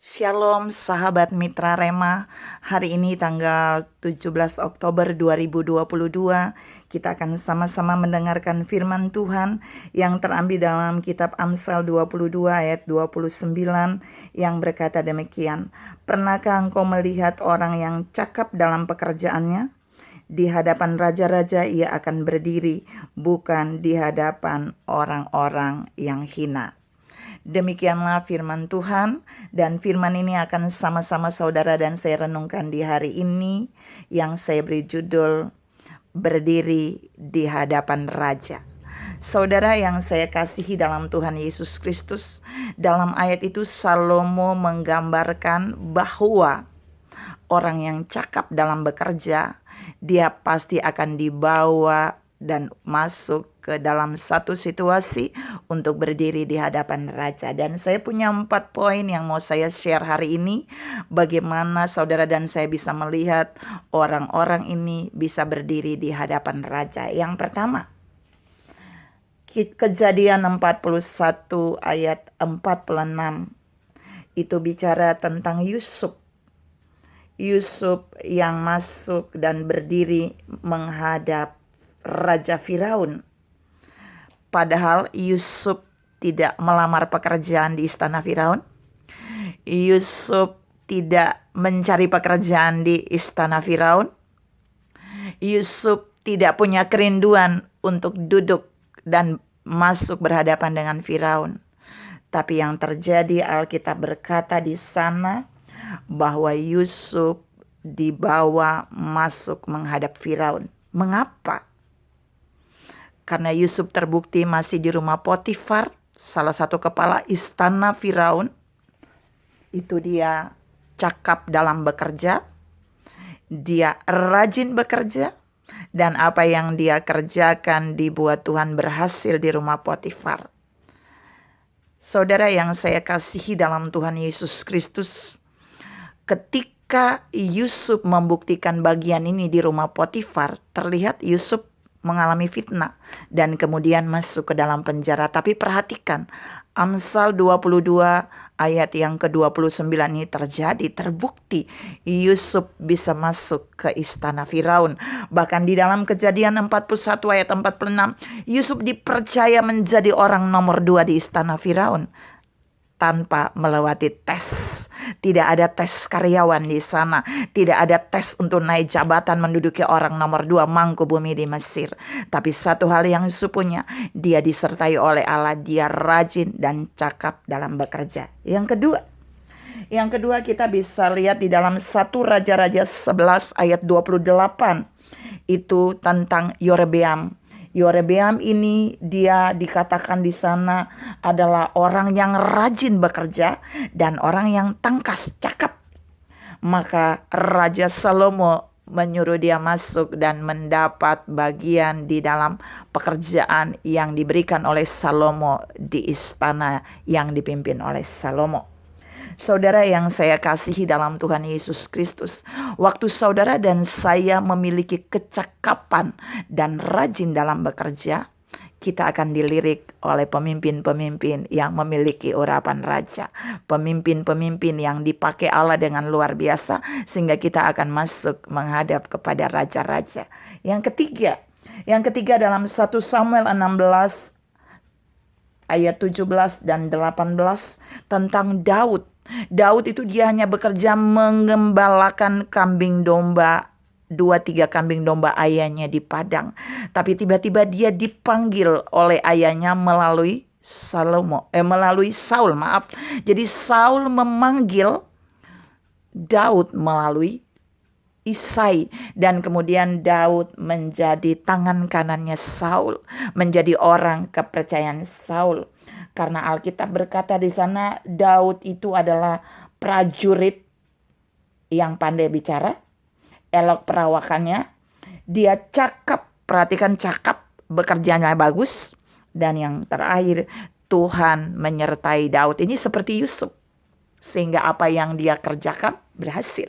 Shalom sahabat Mitra Rema. Hari ini tanggal 17 Oktober 2022, kita akan sama-sama mendengarkan firman Tuhan yang terambil dalam kitab Amsal 22 ayat 29 yang berkata demikian. Pernahkah engkau melihat orang yang cakap dalam pekerjaannya? Di hadapan raja-raja ia akan berdiri, bukan di hadapan orang-orang yang hina. Demikianlah firman Tuhan, dan firman ini akan sama-sama saudara dan saya renungkan di hari ini yang saya beri judul Berdiri di Hadapan Raja. Saudara yang saya kasihi dalam Tuhan Yesus Kristus, dalam ayat itu Salomo menggambarkan bahwa orang yang cakap dalam bekerja, dia pasti akan dibawa dan masuk ke dalam satu situasi untuk berdiri di hadapan raja. Dan saya punya 4 poin yang mau saya share hari ini, bagaimana saudara dan saya bisa melihat orang-orang ini bisa berdiri di hadapan raja. Yang pertama, Kejadian 41 ayat 46 itu bicara tentang Yusuf. Yusuf yang masuk dan berdiri menghadap Raja Firaun. Padahal Yusuf tidak melamar pekerjaan di istana Firaun. Yusuf tidak mencari pekerjaan di istana Firaun. Yusuf tidak punya kerinduan untuk duduk dan masuk berhadapan dengan Firaun. Tapi yang terjadi, Alkitab berkata di sana bahwa Yusuf dibawa masuk menghadap Firaun. Mengapa? Karena Yusuf terbukti masih di rumah Potifar, salah satu kepala istana Firaun. Itu dia cakap dalam bekerja, dia rajin bekerja, dan apa yang dia kerjakan dibuat Tuhan berhasil di rumah Potifar. Saudara yang saya kasihi dalam Tuhan Yesus Kristus, ketika Yusuf membuktikan bagian ini di rumah Potifar, terlihat Yusuf mengalami fitnah dan kemudian masuk ke dalam penjara. Tapi perhatikan, Amsal 22 ayat yang ke-29 ini terjadi, terbukti Yusuf bisa masuk ke istana Firaun. Bahkan di dalam Kejadian 41 ayat 46, Yusuf dipercaya menjadi orang nomor 2 di istana Firaun tanpa melewati tes. Tidak ada tes karyawan di sana. Tidak ada tes untuk naik jabatan menduduki orang nomor 2 mangku bumi di Mesir. Tapi satu hal yang Yusuf punya, dia disertai oleh Allah. Dia rajin dan cakap dalam bekerja. Yang kedua kita bisa lihat di dalam 1 Raja-Raja 11 ayat 28. Itu tentang Yorebeam. Yorebeam ini dia dikatakan di sana adalah orang yang rajin bekerja dan orang yang tangkas cakap. Maka Raja Salomo menyuruh dia masuk dan mendapat bagian di dalam pekerjaan yang diberikan oleh Salomo di istana yang dipimpin oleh Salomo. Saudara yang saya kasihi dalam Tuhan Yesus Kristus, waktu saudara dan saya memiliki kecakapan dan rajin dalam bekerja, kita akan dilirik oleh pemimpin-pemimpin yang memiliki urapan raja. Pemimpin-pemimpin yang dipakai Allah dengan luar biasa, sehingga kita akan masuk menghadap kepada raja-raja. Yang ketiga dalam 1 Samuel 16 ayat 17 dan 18 tentang Daud. Daud itu dia hanya bekerja mengembalakan kambing domba, 2-3 kambing domba ayahnya di padang. Tapi tiba-tiba dia dipanggil oleh ayahnya melalui Saul. Jadi Saul memanggil Daud melalui Isai, dan kemudian Daud menjadi tangan kanannya Saul, menjadi orang kepercayaan Saul. Karena Alkitab berkata di sana Daud itu adalah prajurit yang pandai bicara, elok perawakannya, dia cakap, perhatikan cakap, bekerjanya bagus, dan yang terakhir Tuhan menyertai Daud. Ini seperti Yusuf, sehingga apa yang dia kerjakan berhasil.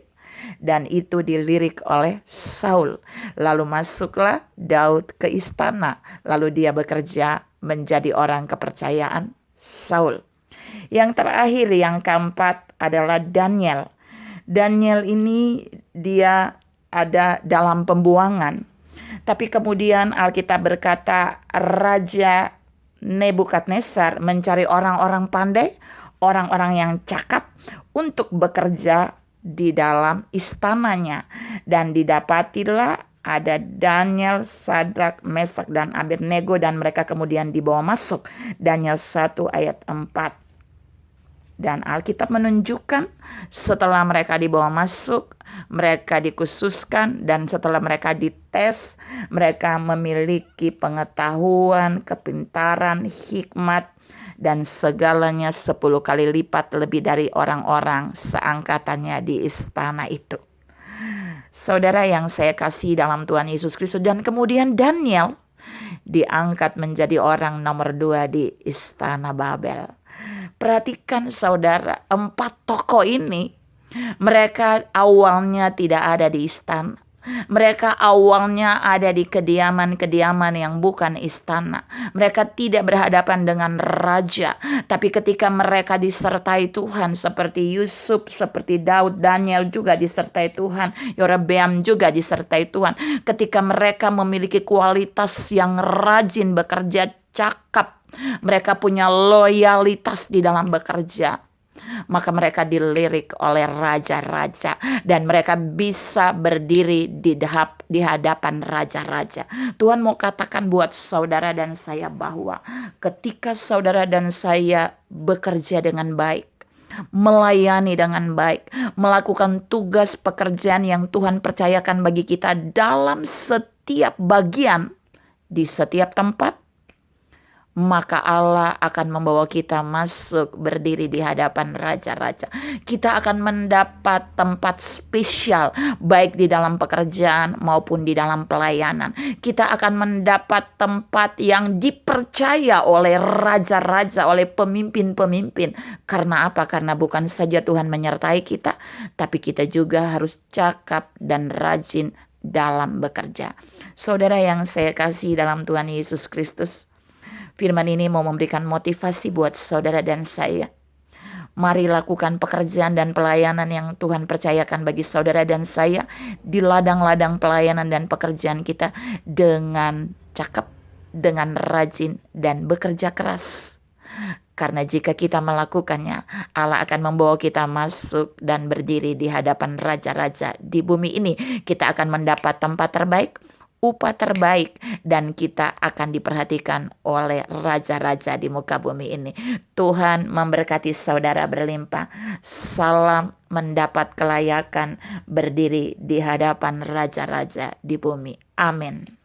Dan itu dilirik oleh Saul. Lalu masuklah Daud ke istana. Lalu dia bekerja menjadi orang kepercayaan Saul. Yang terakhir, yang keempat adalah Daniel. Daniel ini dia ada dalam pembuangan. Tapi kemudian Alkitab berkata Raja Nebukadnezar mencari orang-orang pandai, orang-orang yang cakap untuk bekerja di dalam istananya. Dan didapatilah ada Daniel, Sadrak, Mesak, dan Abednego, dan mereka kemudian dibawa masuk. Daniel 1 ayat 4. Dan Alkitab menunjukkan setelah mereka dibawa masuk, mereka dikhususkan, dan setelah mereka dites, mereka memiliki pengetahuan, kepintaran, hikmat, dan segalanya 10 kali lipat lebih dari orang-orang seangkatannya di istana itu. Saudara yang saya kasih dalam Tuhan Yesus Kristus, dan kemudian Daniel diangkat menjadi orang nomor 2 di istana Babel. Perhatikan saudara, 4 tokoh ini, mereka awalnya tidak ada di istana. Mereka awalnya ada di kediaman-kediaman yang bukan istana. Mereka tidak berhadapan dengan raja. Tapi ketika mereka disertai Tuhan, seperti Yusuf, seperti Daud, Daniel juga disertai Tuhan, Yerobeam juga disertai Tuhan. Ketika mereka memiliki kualitas yang rajin bekerja, cakap, mereka punya loyalitas di dalam bekerja, maka mereka dilirik oleh raja-raja dan mereka bisa berdiri di hadapan raja-raja. Tuhan mau katakan buat saudara dan saya bahwa ketika saudara dan saya bekerja dengan baik, melayani dengan baik, melakukan tugas pekerjaan yang Tuhan percayakan bagi kita dalam setiap bagian, di setiap tempat, maka Allah akan membawa kita masuk berdiri di hadapan raja-raja. Kita akan mendapat tempat spesial baik di dalam pekerjaan maupun di dalam pelayanan. Kita akan mendapat tempat yang dipercaya oleh raja-raja, oleh pemimpin-pemimpin. Karena apa? Karena bukan saja Tuhan menyertai kita, tapi kita juga harus cakap dan rajin dalam bekerja. Saudara yang saya kasih dalam Tuhan Yesus Kristus, firman ini mau memberikan motivasi buat saudara dan saya. Mari lakukan pekerjaan dan pelayanan yang Tuhan percayakan bagi saudara dan saya di ladang-ladang pelayanan dan pekerjaan kita dengan cakap, dengan rajin, dan bekerja keras. Karena jika kita melakukannya, Allah akan membawa kita masuk dan berdiri di hadapan raja-raja di bumi ini. Kita akan mendapat tempat terbaik, upah terbaik, dan kita akan diperhatikan oleh raja-raja di muka bumi ini. Tuhan memberkati saudara berlimpah. Salam mendapat kelayakan berdiri di hadapan raja-raja di bumi. Amin.